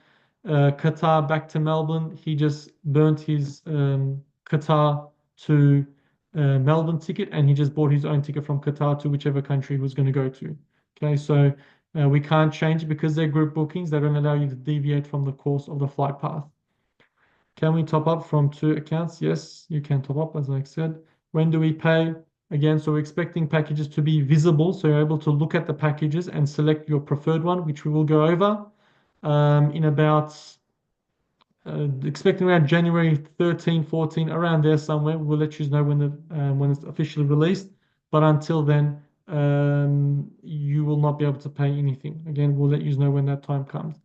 B: Qatar back to Melbourne, he just burnt his Qatar to Melbourne ticket and he just bought his own ticket from Qatar to whichever country he was going to go to. Okay, so we can't change it because they're group bookings. They don't allow you to deviate from the course of the flight path. Can we top up from two accounts? Yes, you can top up, as I said. When do we pay? Again, so we're expecting packages to be visible, so you're able to look at the packages and select your preferred one, which we will go over in about expecting around January 13, 14, around there somewhere. We'll let you know when it's officially released. But until then, you will not be able to pay anything. Again, we'll let you know when that time comes.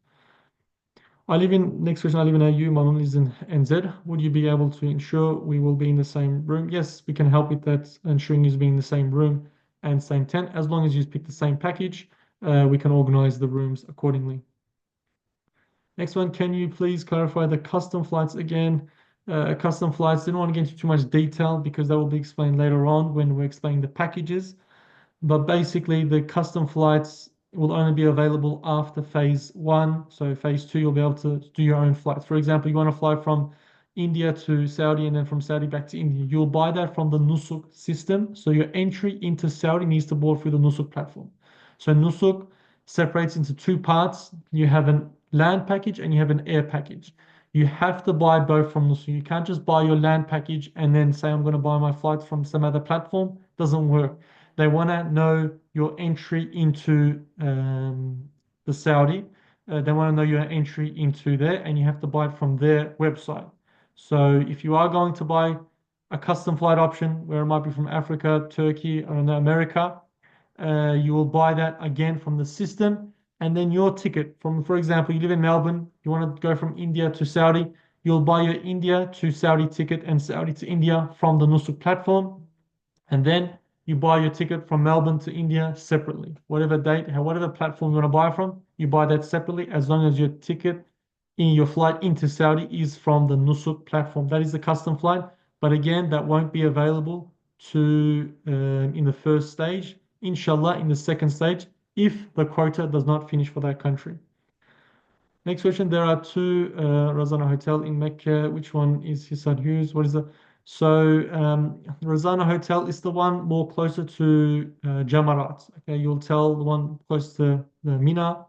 B: Next question, I live in AU, my mom lives in NZ. Would you be able to ensure we will be in the same room? Yes, we can help with that, ensuring you being in the same room and same tent. As long as you pick the same package, we can organize the rooms accordingly. Next one, can you please clarify the custom flights again? Custom flights, didn't want to get into too much detail because that will be explained later on when we're explaining the packages. But basically, the custom flights will only be available after phase one. So phase two, you'll be able to do your own flights. For example, you want to fly from India to Saudi and then from Saudi back to India. You'll buy that from the Nusuk system. So your entry into Saudi needs to board through the Nusuk platform. So Nusuk separates into two parts. You have a land package and you have an air package. You have to buy both from Nusuk. You can't just buy your land package and then say, I'm going to buy my flights from some other platform. Doesn't work. They want to know your entry into the Saudi. They want to know your entry into there, and you have to buy it from their website. So if you are going to buy a custom flight option, where it might be from Africa, Turkey, or America, you will buy that again from the system, and then your ticket from, for example, you live in Melbourne, you want to go from India to Saudi, you'll buy your India to Saudi ticket and Saudi to India from the Nusuk platform. And then you buy your ticket from Melbourne to India separately. Whatever date, whatever platform you want to buy from, you buy that separately as long as your ticket in your flight into Saudi is from the Nusuk platform. That is the custom flight. But again, that won't be available to in the first stage. Inshallah, in the second stage, if the quota does not finish for that country. Next question. There are two Razana Hotel in Mecca. Which one is Hisar used? What is the so Razana Hotel is the one more closer to Jamarat. Okay, you'll tell the one close to the Mina.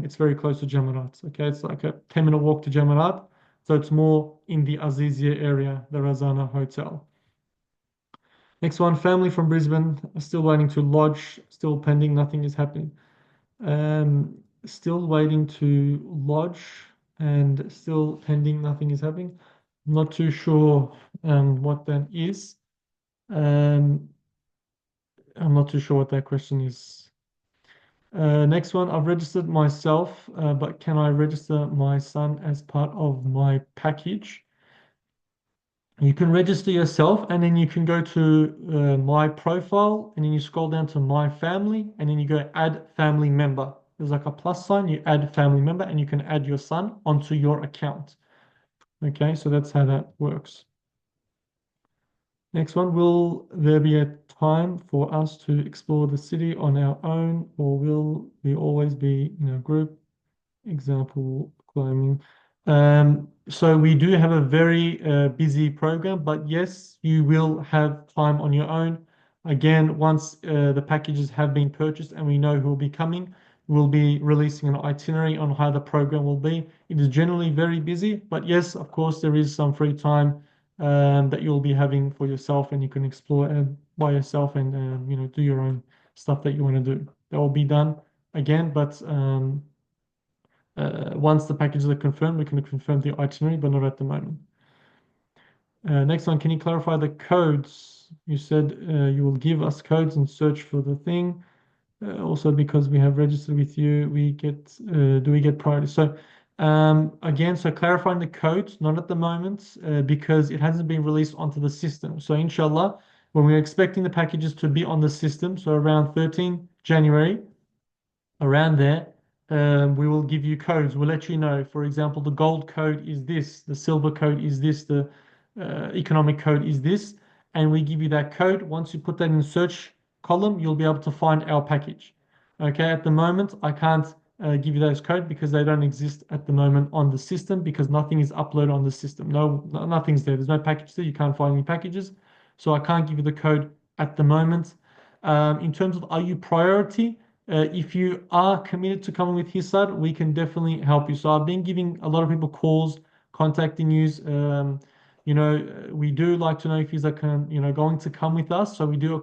B: It's very close to Jamarat. Okay, it's like a 10-minute walk to Jamarat. So it's more in the Azizia area, the Razana Hotel. Next one, family from Brisbane, still waiting to lodge, still pending, nothing is happening. Still waiting to lodge and still pending, nothing is happening. Not too sure what that is. Um, I'm not too sure what that question is. Next one, I've registered myself, but can I register my son as part of my package? You can register yourself and then you can go to my profile and then you scroll down to my family and then you go add family member. There's like a plus sign, you add family member and you can add your son onto your account. Okay, so that's how that works. Next one, will there be a time for us to explore the city on our own or will we always be in a group? Example, climbing. So we do have a very busy program, but yes, you will have time on your own. Again, once the packages have been purchased and we know who will be coming, we'll be releasing an itinerary on how the program will be. It is generally very busy, but yes, of course, there is some free time that you'll be having for yourself, and you can explore by yourself and do your own stuff that you want to do. That will be done again, but once the packages are confirmed, we can confirm the itinerary, but not at the moment. Next one, can you clarify the codes? You said you will give us codes and search for the thing. Also, because we have registered with you, do we get priority? So again, so clarifying the codes, not at the moment, because it hasn't been released onto the system. So inshallah, when we're expecting the packages to be on the system, so around 13 January, around there, we will give you codes. We'll let you know. For example, the gold code is this, the silver code is this, the economic code is this, and we give you that code. Once you put that in the search column, you'll be able to find our package. Okay, at the moment, I can't give you those code because they don't exist at the moment on the system because nothing is uploaded on the system. Nothing's there. There's no package there. You can't find any packages. So I can't give you the code at the moment. In terms of are you priority? If you are committed to coming with Hisar, we can definitely help you. So I've been giving a lot of people calls, contacting you. We do like to know if you're going to come with us. So we do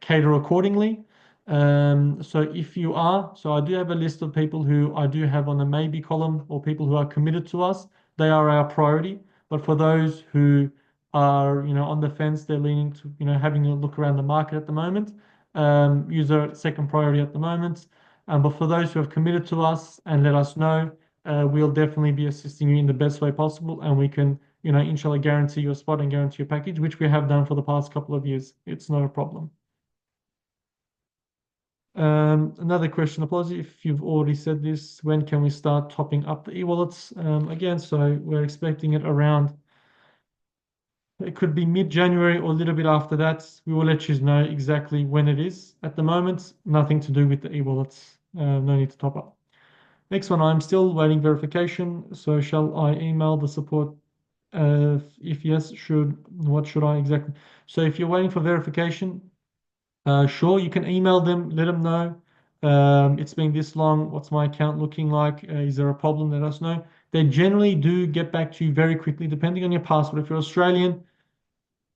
B: cater accordingly. So if you are, so I do have a list of people who I do have on the maybe column or people who are committed to us. They are our priority. But for those who are, on the fence, they're leaning to, having a look around the market at the moment. User second priority at the moment. But for those who have committed to us and let us know, we'll definitely be assisting you in the best way possible, and we can, inshallah, guarantee your spot and guarantee your package, which we have done for the past couple of years. It's not a problem. Another question, apology if you've already said this, when can we start topping up the e-wallets? Again, so we're expecting it around, it could be mid-January or a little bit after that. We will let you know exactly when it is. At the moment, nothing to do with the e-wallets. No need to top up. Next one, I'm still waiting verification. So shall I email the support? If yes, what should I exactly? So if you're waiting for verification, sure, you can email them, let them know. It's been this long. What's my account looking like? Is there a problem? Let us know. They generally do get back to you very quickly, depending on your passport. If you're Australian,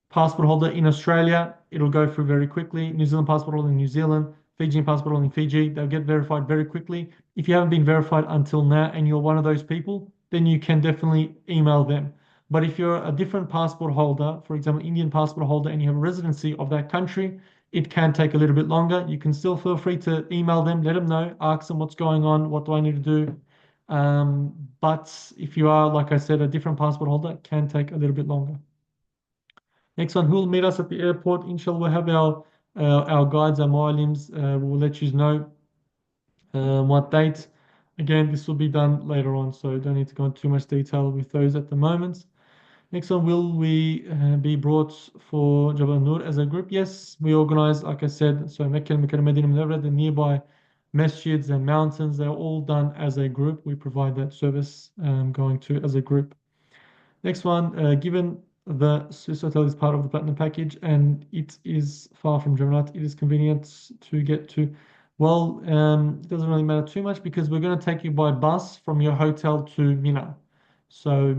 B: passport holder in Australia, it'll go through very quickly. New Zealand passport holder in New Zealand, Fijian passport holder in Fiji, they'll get verified very quickly. If you haven't been verified until now and you're one of those people, then you can definitely email them. But if you're a different passport holder, for example, Indian passport holder, and you have a residency of that country, it can take a little bit longer. You can still feel free to email them, let them know, ask them what's going on, what do I need to do. But if you are, like I said, a different passport holder, it can take a little bit longer. Next one, who will meet us at the airport? Inshallah, we'll have our guides, our muallims. We'll let you know what date. Again, this will be done later on, so don't need to go into too much detail with those at the moment. Next one, will we be brought for Jabal Nur as a group? Yes, we organize, like I said, so Mecca and Medina Munawwara, the nearby masjids and mountains, they're all done as a group. We provide that service going to as a group. Next one, given the Swiss hotel is part of the platinum package and it is far from Jamarat, it is convenient to get to. Well, it doesn't really matter too much because we're going to take you by bus from your hotel to Mina. So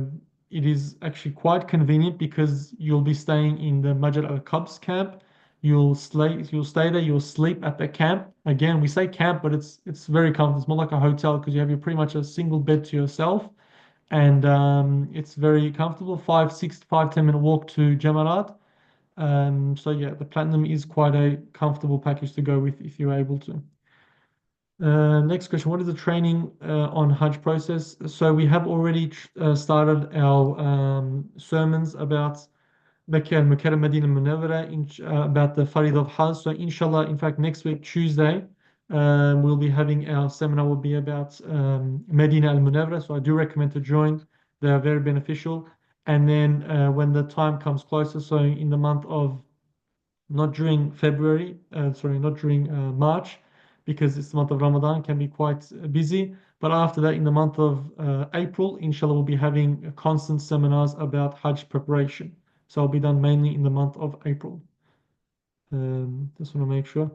B: it is actually quite convenient because you'll be staying in the Majid Al Qabs camp. You'll stay there, you'll sleep at the camp. Again, we say camp, but it's very comfortable. It's more like a hotel because you have your pretty much a single bed to yourself and it's very comfortable. 10 minute walk to Jamarat. So yeah, the Platinum is quite a comfortable package to go with if you're able to. Next question, what is the training on Hajj process? So we have already started our sermons about Mecca and Mukarram Medina Munawwara about the Farid of Hajj. So inshallah, in fact, next week, Tuesday, we'll be having our seminar will be about Medina al Munawwara. So I do recommend to join. They are very beneficial. And then when the time comes closer, so in the month of not during February, sorry, not during March, because it's the month of Ramadan, can be quite busy. But after that, in the month of April, inshallah, we'll be having constant seminars about Hajj preparation. So it'll be done mainly in the month of April. Just want to make sure.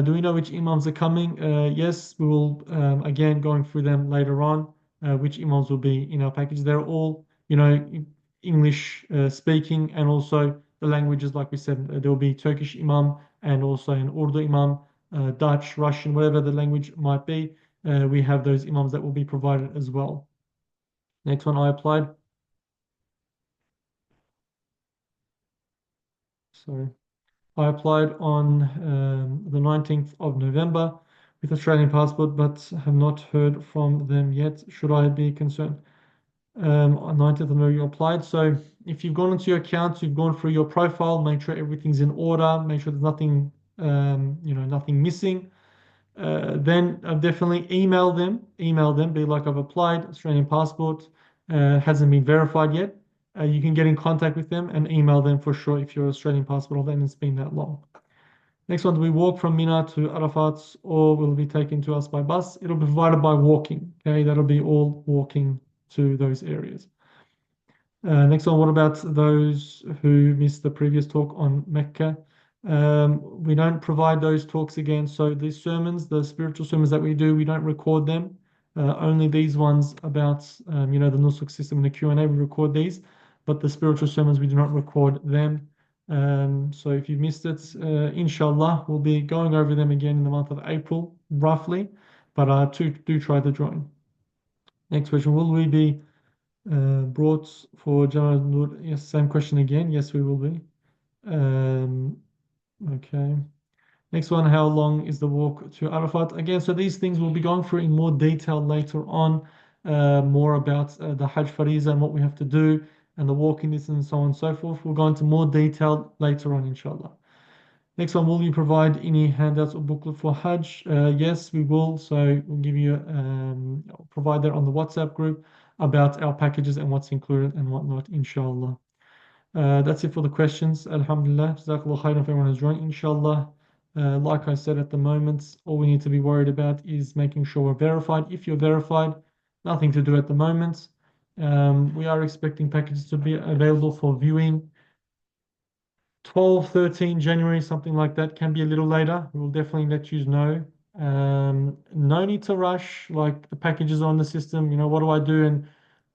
B: Do we know which imams are coming? Yes, we will, again, going through them later on, which imams will be in our package. They're all, English speaking and also the languages, like we said, there will be Turkish imam and also an Urdu imam, Dutch, Russian, whatever the language might be. We have those imams that will be provided as well. Next one, I applied. Sorry. I applied on the 19th of November with Australian passport, but have not heard from them yet. Should I be concerned? On 19th of November, you applied. So if you've gone into your account, you've gone through your profile, make sure everything's in order, make sure there's nothing, nothing missing. Then definitely email them. Email them. Be like, I've applied. Australian passport hasn't been verified yet. You can get in contact with them and email them for sure if you're Australian passport holder and it's been that long. Next one, do we walk from Mina to Arafat or will it be taken to us by bus? It'll be provided by walking. Okay, that'll be all walking to those areas. Next one, what about those who missed the previous talk on Mecca? We don't provide those talks again. So these sermons, the spiritual sermons that we do, we don't record them. Only these ones about, the Nusuk system and the Q&A, we record these. But the spiritual sermons, we do not record them. So if you've missed it, inshallah, we'll be going over them again in the month of April, roughly. But do try to join. Next question, will we be brought for Jamal Nur? Yes, same question again. Yes, we will be. Okay. Next one, how long is the walk to Arafat? Again, so these things we'll be going through in more detail later on, more about the Hajj Fariza and what we have to do and the walking distance and so on and so forth. We'll go into more detail later on, inshallah. Next one, will you provide any handouts or booklet for Hajj? Yes, we will. So we'll give you, provide that on the WhatsApp group about our packages and what's included and whatnot, inshallah. That's it for the questions. Alhamdulillah. Jazakallah khairan for everyone who's joined, inshallah. Like I said, at the moment, all we need to be worried about is making sure we're verified. If you're verified, nothing to do at the moment. We are expecting packages to be available for viewing 12, 13 January, something like that. Can be a little later. We will definitely let you know. No need to rush. Like the packages on the system, what do I do? And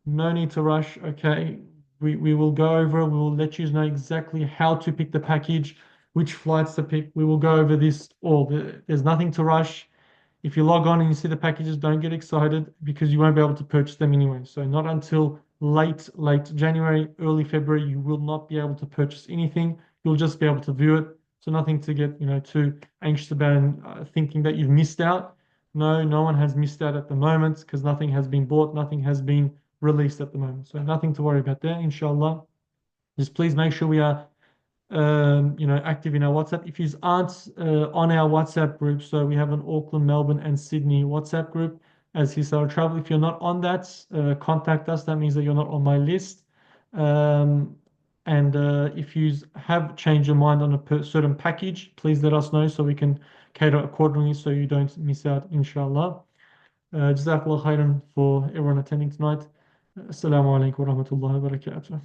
B: no need to rush. Okay, we will go over it. We will let you know exactly how to pick the package, which flights to pick. We will go over this all. There's nothing to rush. If you log on and you see the packages, don't get excited because you won't be able to purchase them anyway. So not until late January, early February, you will not be able to purchase anything. You'll just be able to view it. So nothing to get, too anxious about and thinking that you've missed out. No, no one has missed out at the moment because nothing has been bought, nothing has been released at the moment. So nothing to worry about there, inshallah. Just please make sure we are active in our WhatsApp. If you aren't on our WhatsApp group, so we have an Auckland, Melbourne, and Sydney WhatsApp group as Hisar Travel. If you're not on that, contact us. That means that you're not on my list. And if you have changed your mind on a certain package, please let us know so we can cater accordingly so you don't miss out, inshallah. Jazakallah khairan for everyone attending tonight. Assalamu alaikum wa rahmatullahi wa barakatuh.